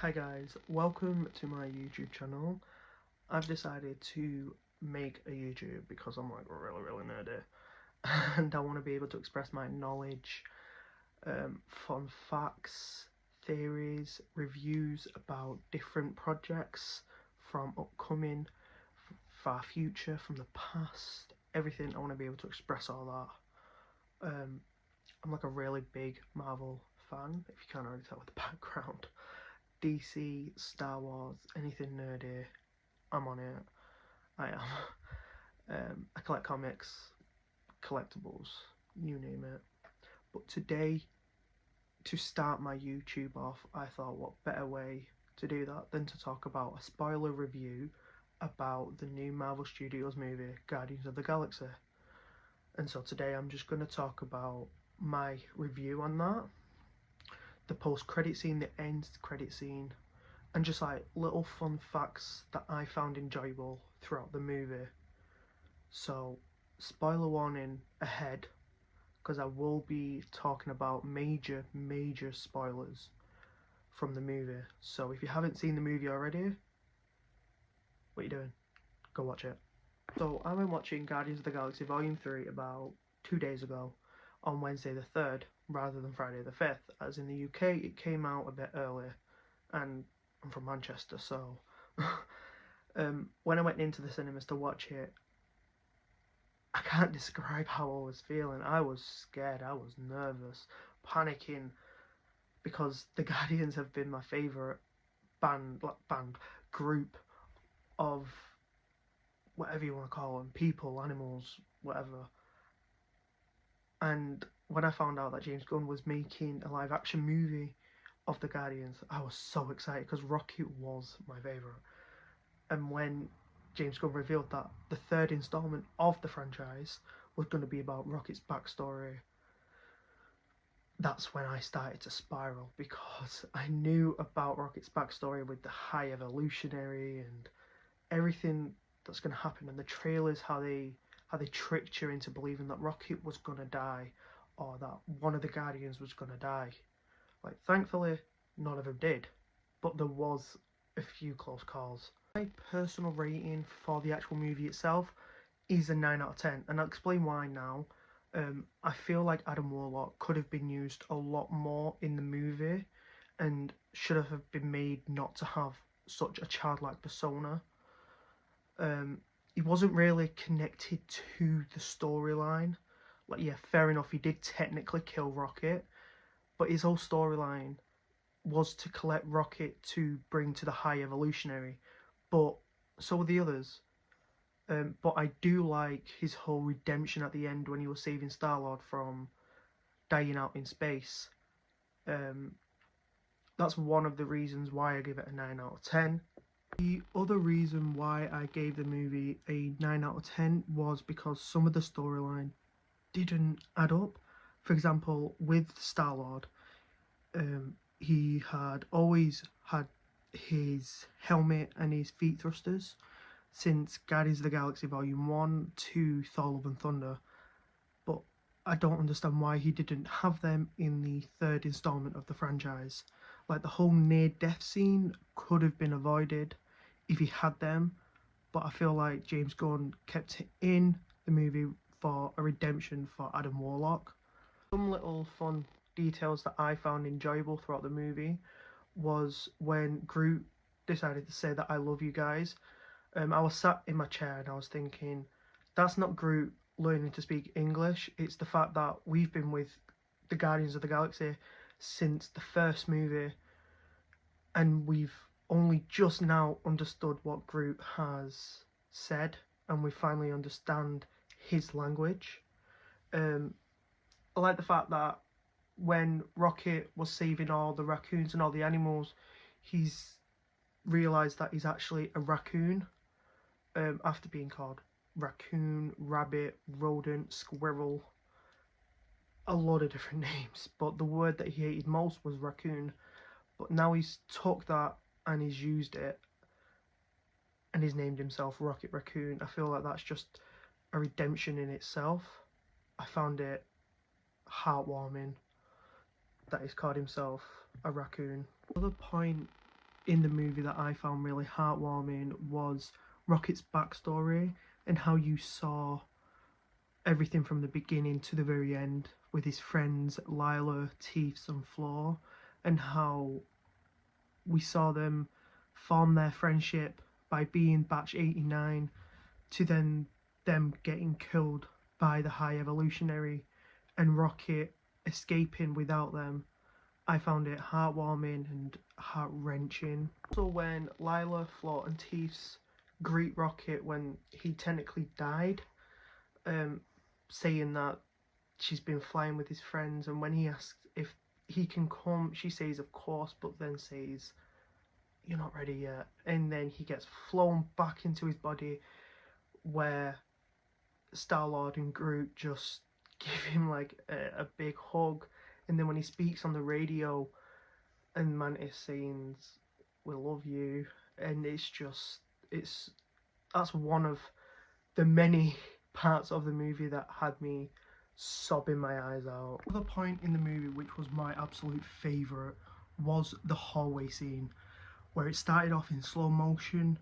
Hi guys, welcome to my YouTube channel. I've decided to make a YouTube because I'm like really nerdy and I want to be able to express my knowledge, fun facts, theories, reviews about different projects from upcoming, far future, from the past, everything. I want to be able to express all that. I'm like a really big Marvel fan, if you can't already tell with the background. DC, Star Wars, anything nerdy, I'm on it. I am. I collect comics, collectibles, you name it. But today, to start my YouTube off, I thought what better way to do that than to talk about a spoiler review about the new Marvel Studios movie, Guardians of the Galaxy. And so today I'm just going to talk about my review on that, the post-credit scene, the end credit scene, and just like little fun facts that I found enjoyable throughout the movie. So, spoiler warning ahead, because I will be talking about major spoilers from the movie. So if you haven't seen the movie already, what are you doing? Go watch it. So I went watching Guardians of the Galaxy Volume 3 about 2 days ago, on Wednesday the 3rd, rather than Friday the 5th, as in the UK it came out a bit early, and I'm from Manchester, so when I went into the cinemas to watch it, I can't describe how I was feeling. I was scared, I was nervous, panicking, because the Guardians have been my favourite group of whatever you want to call them, people, animals, whatever. And when I found out that James Gunn was making a live action movie of the Guardians, I was so excited because Rocket was my favourite. And when James Gunn revealed that the third installment of the franchise was going to be about Rocket's backstory, that's when I started to spiral, because I knew about Rocket's backstory with the high evolutionary and everything that's going to happen, and the trailers, how they tricked you into believing that Rocket was going to die, or that one of the Guardians was going to die. Like, thankfully, none of them did, but there was a few close calls. My personal rating for the actual movie itself is a 9 out of 10, and I'll explain why now. I feel like Adam Warlock could have been used a lot more in the movie and should have been made not to have such a childlike persona. He wasn't really connected to the storyline. Like, yeah, fair enough, he did technically kill Rocket, but his whole storyline was to collect Rocket to bring to the High Evolutionary, but so were the others. But I do like his whole redemption at the end when he was saving Star-Lord from dying out in space. That's one of the reasons why I give it a 9 out of 10. The other reason why I gave the movie a 9 out of 10 was because some of the storyline didn't add up. For example, with Star-Lord, he had always had his helmet and his feet thrusters since Guardians of the Galaxy Volume 1 to Thor Love and Thunder, but I don't understand why he didn't have them in the third installment of the franchise. Like, the whole near-death scene could have been avoided if he had them, but I feel like James Gunn kept it in the movie for a redemption for Adam Warlock. Some little fun details that I found enjoyable throughout the movie was when Groot decided to say that I love you guys. I was sat in my chair and I was thinking, that's not Groot learning to speak English, it's the fact that we've been with the Guardians of the Galaxy since the first movie, and we've only just now understood what Groot has said, and we finally understand his language. I like the fact that when Rocket was saving all the raccoons and all the animals, he's realised that he's actually a raccoon, after being called raccoon, rabbit, rodent, squirrel, a lot of different names, but the word that he hated most was raccoon. But now he's took that and he's used it and he's named himself Rocket Raccoon. I feel like that's just a redemption in itself. I found it heartwarming that he's called himself a raccoon. Another point in the movie that I found really heartwarming was Rocket's backstory and how you saw everything from the beginning to the very end with his friends Lila, Teefs and Floor, and how we saw them form their friendship by being batch 89 to then them getting killed by the High Evolutionary and Rocket escaping without them. I found it heartwarming and heart-wrenching. Also when Lila, Floor and Teefs greet Rocket when he technically died, saying that she's been flying with his friends, and when he asks if he can come, she says of course, but then says you're not ready yet, and then he gets flown back into his body where Star-Lord and Groot just give him like a big hug, and then when he speaks on the radio and Mantis saying we love you, and that's one of the many parts of the movie that had me sobbing my eyes out. Another point in the movie which was my absolute favourite was the hallway scene, where it started off in slow motion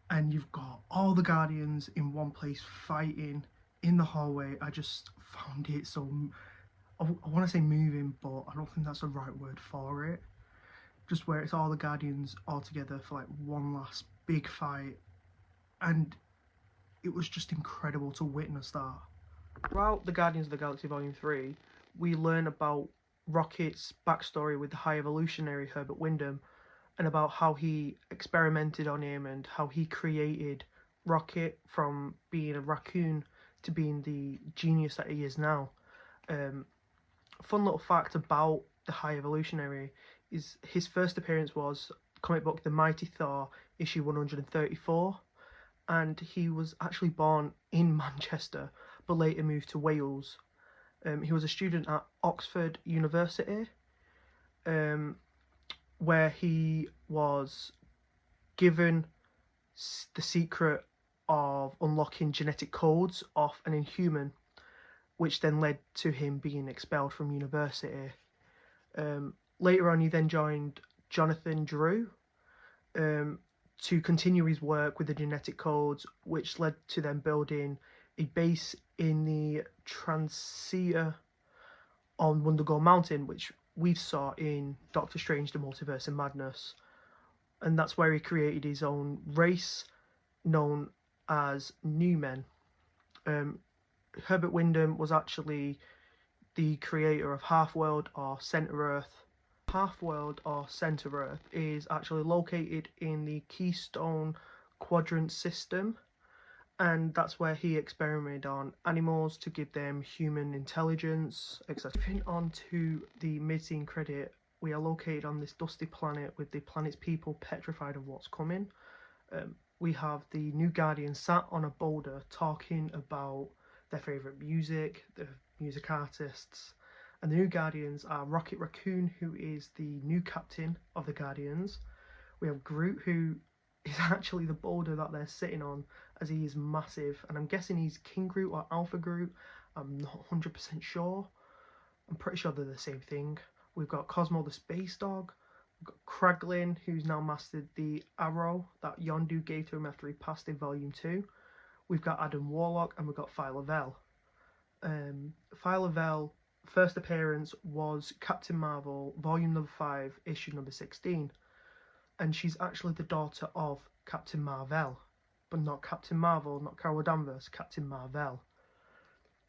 and you've got all the Guardians in one place fighting in the hallway. I just found it so, I want to say moving, but I don't think that's the right word for it. Just where it's all the Guardians all together for like one last big fight, and it was just incredible to witness that. Throughout the Guardians of the Galaxy Volume 3, we learn about Rocket's backstory with the High Evolutionary Herbert Wyndham, and about how he experimented on him and how he created Rocket from being a raccoon to being the genius that he is now. Fun little fact about the High Evolutionary is his first appearance was comic book The Mighty Thor, issue 134, and he was actually born in Manchester but later moved to Wales. He was a student at Oxford University, where he was given the secret of unlocking genetic codes off an Inhuman, which then led to him being expelled from university. Later on, he then joined Jonathan Drew to continue his work with the genetic codes, which led to them building a base in the Transia on Wundagore Mountain, which we saw in Doctor Strange The Multiverse of Madness. And that's where he created his own race known as New Men. Herbert Wyndham was actually the creator of Half-World or Centre Earth. Half-World or Centre Earth is actually located in the Keystone Quadrant system, and that's where he experimented on animals to give them human intelligence, etc. Moving on to the mid-scene credit, we are located on this dusty planet with the planet's people petrified of what's coming. We have the new Guardians sat on a boulder talking about their favourite music, the music artists, and the new Guardians are Rocket Raccoon, who is the new captain of the Guardians. We have Groot, who is actually the boulder that they're sitting on, as he is massive, and I'm guessing he's King Groot or Alpha Groot. I'm not 100% sure. I'm pretty sure they're the same thing. We've got Cosmo the Space Dog. We've got Kraglin, who's now mastered the arrow that Yondu gave to him after he passed in Volume 2. We've got Adam Warlock, and we've got Phyla-Vell. Phyla-Vell, first appearance was Captain Marvel, Volume number 5, issue number 16. And she's actually the daughter of Captain Marvel, but not Captain Marvel, not Carol Danvers, Captain Marvel.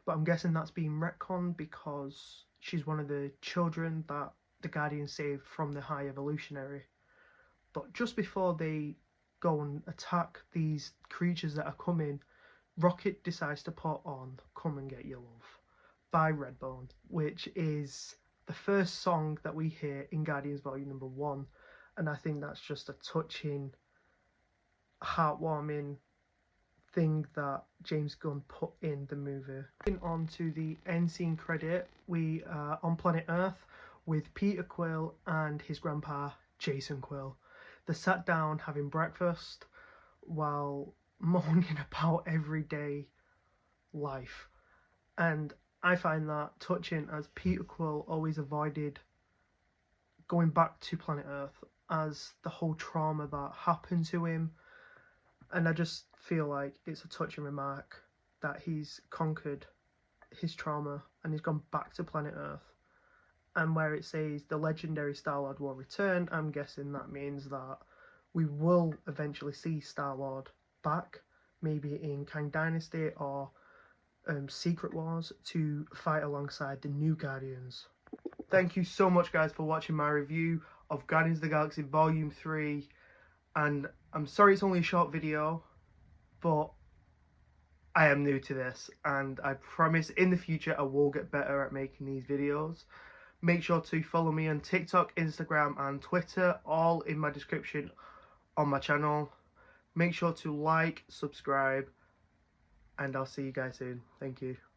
But I'm guessing that's being retconned because she's one of the children that the Guardians saved from the High Evolutionary. But just before they go and attack these creatures that are coming, Rocket decides to put on Come and Get Your Love by Redbone, which is the first song that we hear in Guardians Volume number 1. And I think that's just a touching, heartwarming thing that James Gunn put in the movie. Moving on to the end scene credit, we are on planet Earth with Peter Quill and his grandpa Jason Quill. They sat down having breakfast while moaning about everyday life. And I find that touching, as Peter Quill always avoided going back to planet Earth as the whole trauma that happened to him. And I just feel like it's a touching remark that he's conquered his trauma and he's gone back to planet Earth. And where it says the legendary Star-Lord will return, I'm guessing that means that we will eventually see Star-Lord back, maybe in Kang Dynasty or Secret Wars, to fight alongside the new Guardians. Thank you so much, guys, for watching my review of Guardians of the Galaxy Volume 3. And I'm sorry it's only a short video, but I am new to this, and I promise in the future I will get better at making these videos. Make sure to follow me on TikTok, Instagram and Twitter, all in my description on my channel. Make sure to like, subscribe, and I'll see you guys soon. Thank you.